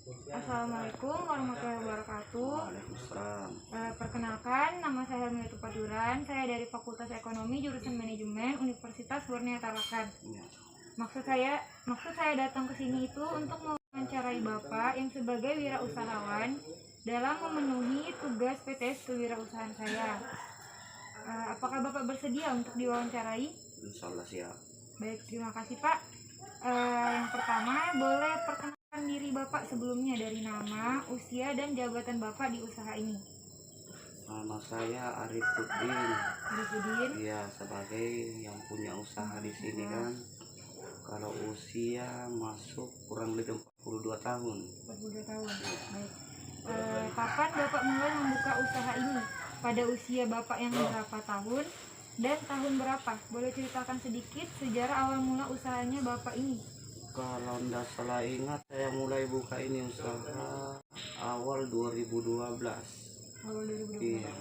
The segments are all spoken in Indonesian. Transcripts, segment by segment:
Assalamualaikum warahmatullahi wabarakatuh. Waalaikumsalam. Perkenalkan, nama saya Helmi Paduran. Saya dari Fakultas Ekonomi Jurusan Manajemen Universitas Borneo Tarakan. Ya. Maksud saya datang ke sini itu untuk mewawancarai Bapak yang sebagai wirausahawan dalam memenuhi tugas PTS kewirausahaan saya. Apakah Bapak bersedia untuk diwawancarai? Insya Allah siap. Baik, terima kasih Pak. Yang pertama, boleh perkenalkan diri Bapak sebelumnya dari nama, usia, dan jabatan Bapak di usaha ini. Nama saya Arifudin. Arifudin. Iya, sebagai yang punya usaha di sini kan. Kalau usia masuk kurang lebih 42 tahun. 42 tahun. Baik. Kapan Bapak mulai membuka usaha ini? Pada usia Bapak yang berapa tahun? Dan tahun berapa? Boleh ceritakan sedikit sejarah awal mula usahanya Bapak ini? Kalau ndak salah ingat, saya mulai buka ini usaha awal 2012. Awal 2012. Iya.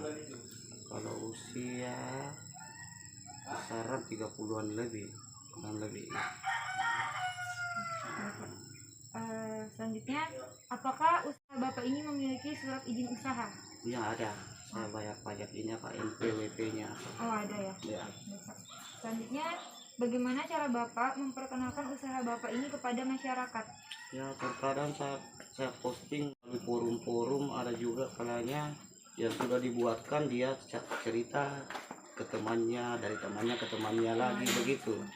Kalau usia kisaran 30-an lebih, kurang lebih. Selanjutnya, apakah usaha Bapak ini memiliki surat izin usaha? Ya ada. Saya bayar pajak ini apa NPWP-nya. Oh, ada ya. Ya. Selanjutnya, bagaimana cara Bapak memperkenalkan usaha Bapak ini kepada masyarakat? Ya terkadang saya posting di forum-forum, ada juga kalanya yang sudah dibuatkan dia cerita ke temannya, dari temannya ke temannya lagi begitu.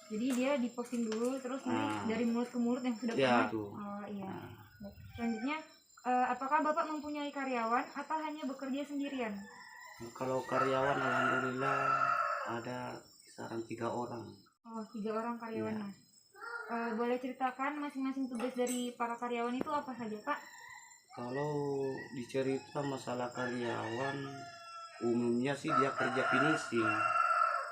Jadi dia diposting dulu terus nanti dari mulut ke mulut yang sudah ya, pernah. Oh iya. Selanjutnya, apakah Bapak mempunyai karyawan atau hanya bekerja sendirian? Kalau karyawan alhamdulillah ada kisaran 3 orang. Oh, 3 orang karyawannya. Boleh ceritakan masing-masing tugas dari para karyawan itu apa saja, Pak? Kalau dicerita masalah karyawan, umumnya sih dia kerja finishing.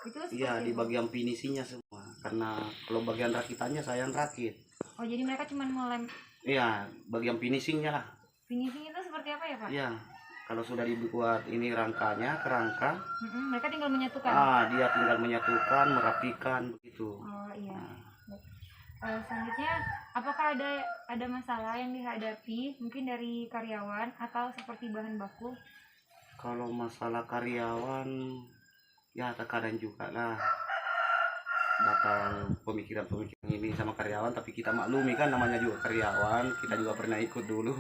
Itu iya, di bagian finishingnya semua. Karena kalau bagian rakitannya saya yang rakit. Oh, jadi mereka cuma melem. Iya, bagian finishingnya lah. Finishing itu seperti apa ya, Pak? Iya, kalau sudah dibuat ini rangkanya, kerangka, mereka tinggal menyatukan. dia tinggal menyatukan, merapikan begitu. Oh iya. Selanjutnya, apakah ada masalah yang dihadapi mungkin dari karyawan atau seperti bahan baku? Kalau masalah karyawan, ya terkadang juga lah datang pemikiran-pemikiran ini sama karyawan, tapi kita maklumi kan namanya juga karyawan, kita juga pernah ikut dulu.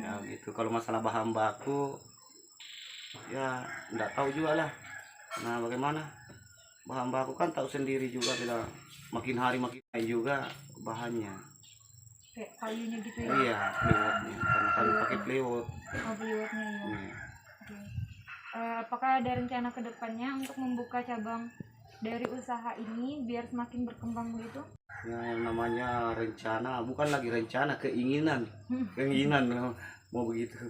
Ya gitu. Kalau masalah bahan baku, ya enggak tahu juga lah. Nah bagaimana? Bahan baku kan tahu sendiri juga, kita makin hari makin naik juga bahannya. Kayak kayunya gitu ya? Iya, plywoodnya. Karena kayu pakai plywood. Oh, plywoodnya ya. Apakah ada rencana ke depannya untuk membuka cabang dari usaha ini biar semakin berkembang begitu? Ya, yang namanya rencana, bukan lagi rencana, keinginan. Keinginan mau begitu.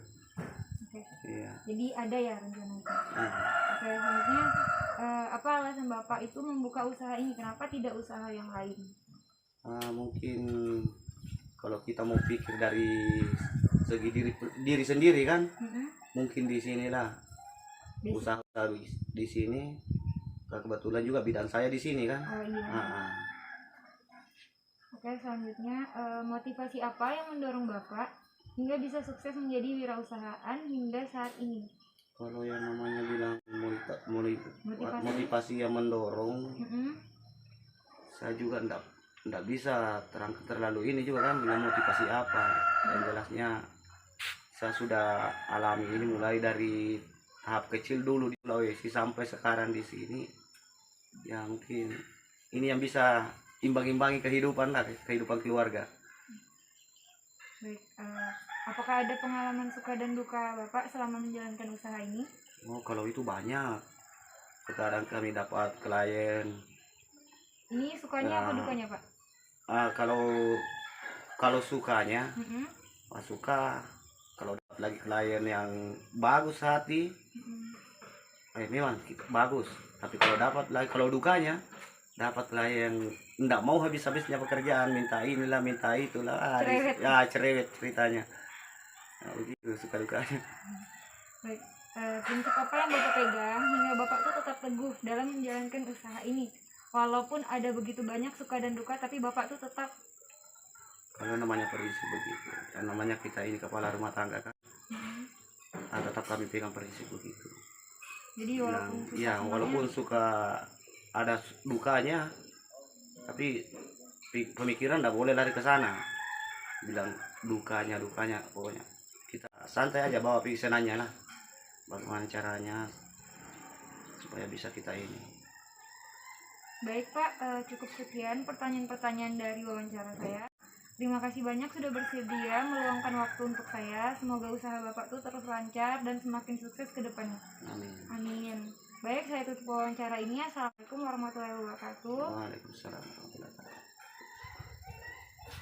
Iya. Jadi ada ya rencana itu. Selanjutnya, apa alasan Bapak itu membuka usaha ini? Kenapa tidak usaha yang lain? Mungkin kalau kita mau pikir dari segi diri sendiri kan, mungkin di sinilah usaha di sini. Kebetulan juga bidang saya di sini kan. Oh iya. Oke, selanjutnya, motivasi apa yang mendorong Bapak hingga bisa sukses menjadi wirausahaan hingga saat ini? Kalau yang namanya bilang motivasi yang mendorong, saya juga enggak bisa terlalu ini juga kan bilang motivasi apa. Yang jelasnya saya sudah alami ini mulai dari tahap kecil dulu di Sulawesi sampai sekarang di sini. Ya mungkin ini yang bisa imbang-imbangi kehidupan keluarga. Baik, apakah ada pengalaman suka dan duka Bapak selama menjalankan usaha ini? Oh, kalau itu banyak. Sekarang kami dapat klien. Ini sukanya apa dukanya, Pak? Kalau sukanya, suka. Kalau dapat lagi klien yang bagus hati, memang bagus. Tapi kalau dukanya, dapat klien yang enggak mau habis-habisnya pekerjaan, minta inilah minta itulah, cerewet ceritanya. Nah, begitu suka dukanya. Baik, prinsip apa yang Bapak pegang hingga Bapak tuh tetap teguh dalam menjalankan usaha ini, walaupun ada begitu banyak suka dan duka, tapi Bapak tuh tetap Kalau namanya prinsip begitu, yang namanya kita ini kepala rumah tangga kan, Mm-mm. tetap kami pegang prinsip begitu. Jadi Bilang, walaupun susah ya semuanya, walaupun suka ada dukanya, tapi pemikiran tidak boleh lari ke sana. Bilang dukanya pokoknya kita santai aja bawa pikirannya lah, bagaimana caranya supaya bisa kita ini. baik Pak, cukup sekian pertanyaan-pertanyaan dari wawancara saya. Terima kasih banyak sudah bersedia meluangkan waktu untuk saya. Semoga usaha Bapak tuh terus lancar dan semakin sukses ke depannya. Amin. Amin. Baik, saya tutup wawancara ini. Assalamualaikum warahmatullahi wabarakatuh. Waalaikumsalam warahmatullahi wabarakatuh.